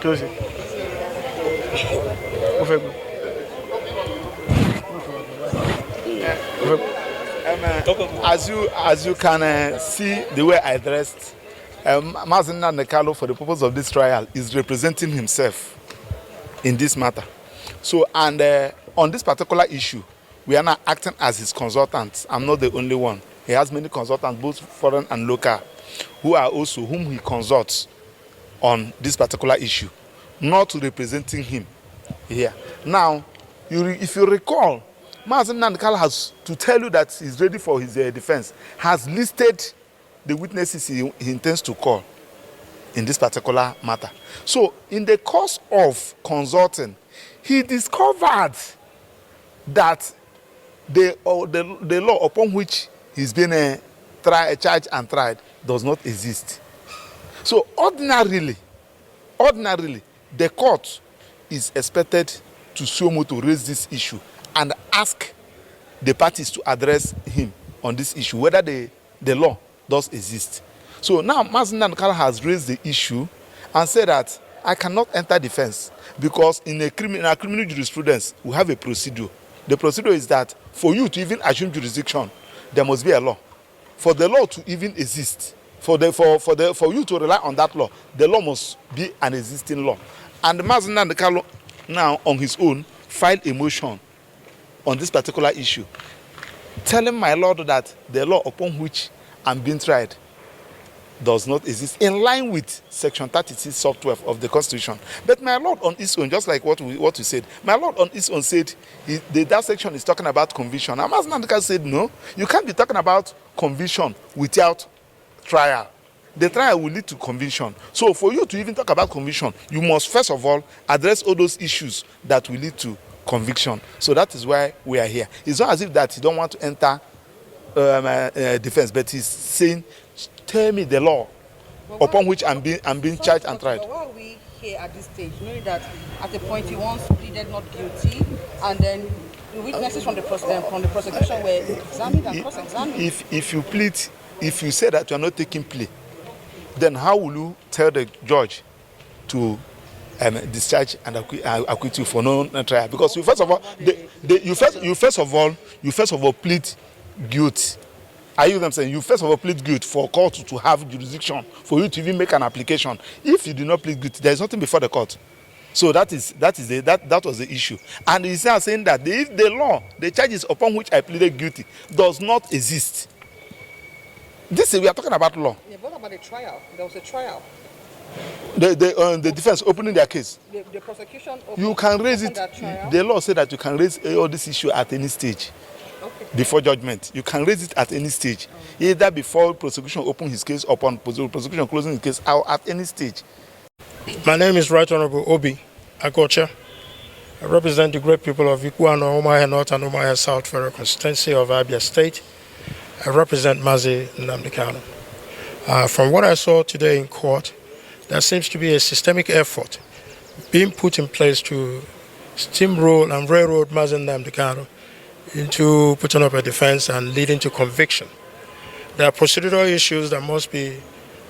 Close it. As you can see the way I dressed, Mazi Nnamdi for the purpose of this trial is representing himself in this matter. So, and on this particular issue, we are now acting as his consultants. I'm not the only one. He has many consultants, both foreign and local, whom he consults on this particular issue, not representing him here. Now, if you recall, Mazi Nnamdi has, to tell you that he's ready for his defense, has listed the witnesses he intends to call in this particular matter. So, in the course of consulting, he discovered that the law upon which he's been charged and tried does not exist. So, ordinarily, the court is expected to raise this issue and ask the parties to address him on this issue, whether the law does exist. So now Mazi Nnamdi has raised the issue and said that I cannot enter defense because in a criminal jurisprudence we have a procedure. The procedure is that for you to even assume jurisdiction, there must be a law. For the law to even exist, for you to rely on that law, the law must be an existing law. And Mazi Nnamdi now on his own filed a motion on this particular issue, telling my lord that the law upon which I'm being tried does not exist, in line with section 36 sub 12 of the Constitution. But my lord on his own, just like what we said, my lord on his own said that section is talking about conviction. And Mazi Nnamdi said, no, you can't be talking about conviction without trial. The trial will lead to conviction. So for you to even talk about conviction, you must first of all address all those issues that will lead to conviction. So that is why we are here. It's not as if that he don't want to enter defense, but he's saying, tell me the law upon which I'm being charged and tried. But why are we here at this stage, knowing that at the point he once pleaded not guilty, and then the witnesses from the prosecution were examined and cross-examined? If you say that you are not taking plea, then how will you tell the judge to discharge and acquit you for no trial? Because you first of all plead guilt. Are you saying you first of all plead guilt for court to have jurisdiction for you to even make an application? If you do not plead guilty, there is nothing before the court. So that was the issue. And he's now saying that if the law, the charges upon which I pleaded guilty, does not exist. We are talking about law. Yeah, what about the trial? There was a trial. The defense opening their case. The prosecution. You can raise it. The law said that you can raise all this issue at any stage. Okay. Before judgment, you can raise it at any stage, either before prosecution open his case, upon prosecution closing his case, or at any stage. My name is Right Honorable Obi Akocha. I represent the great people of Ikuano, Umuahia North and Umuahia South Federal Constituency of Abia State. I represent Mazi Nnamdi Kanu. From what I saw today in court, there seems to be a systemic effort being put in place to steamroll and railroad Mazi Nnamdi Kanu into putting up a defense and leading to conviction. There are procedural issues that must be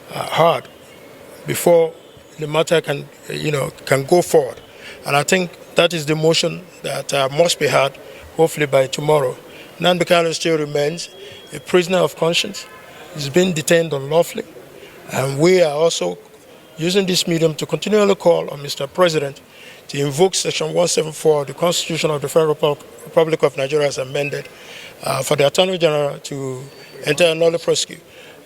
heard before the matter can go forward. And I think that is the motion that must be heard, hopefully by tomorrow. Nnamdi Kanu still remains a prisoner of conscience. He's been detained unlawfully. And we are also using this medium to continually call on Mr. President to invoke Section 174 of the Constitution of the Federal Republic of Nigeria as amended for the Attorney General to enter another prosecute,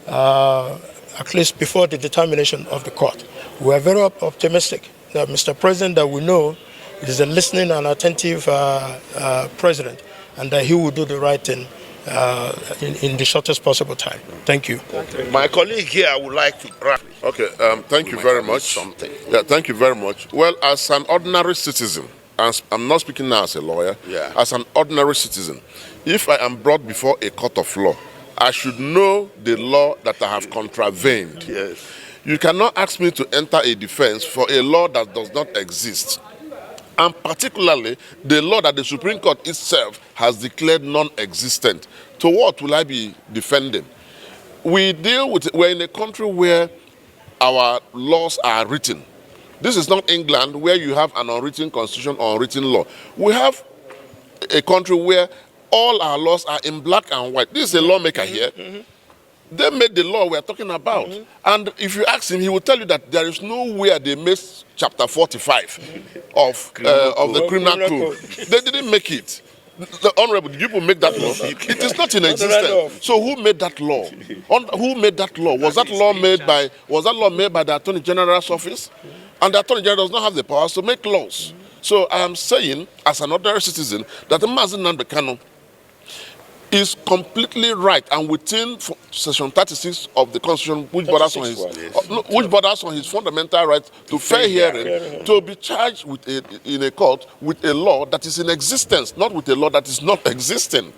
at least before the determination of the court. We are very optimistic that Mr. President, that we know is a listening and attentive president, and that he will do the right thing in the shortest possible time. Thank you. My colleague here would like to... Okay, thank you very much. Yeah, thank you very much. Well, as an ordinary citizen, as I'm not speaking now as a lawyer, as an ordinary citizen, if I am brought before a court of law, I should know the law that I have contravened. Yes. You cannot ask me to enter a defense for a law that does not exist. and particularly the law that the Supreme Court itself has declared non-existent. To what will I be defending? We're in a country where our laws are written. This is not England where you have an unwritten constitution or unwritten law. We have a country where all our laws are in black and white. This is a lawmaker here. They made the law we're talking about. And if you ask him, he will tell you that there is nowhere they made chapter 45 of the criminal code. They didn't make it. The Honorable, did you make that law? It is not in existence. So who made that law? Who made that law? Was that law made by the Attorney General's office? And the Attorney General does not have the powers to make laws. So I am saying, as an ordinary citizen, that Nnamdi Kanu is completely right and within Section 36 of the Constitution, which borders on his fundamental right to fair hearing, to be charged in a court with a law that is in existence, not with a law that is not existing.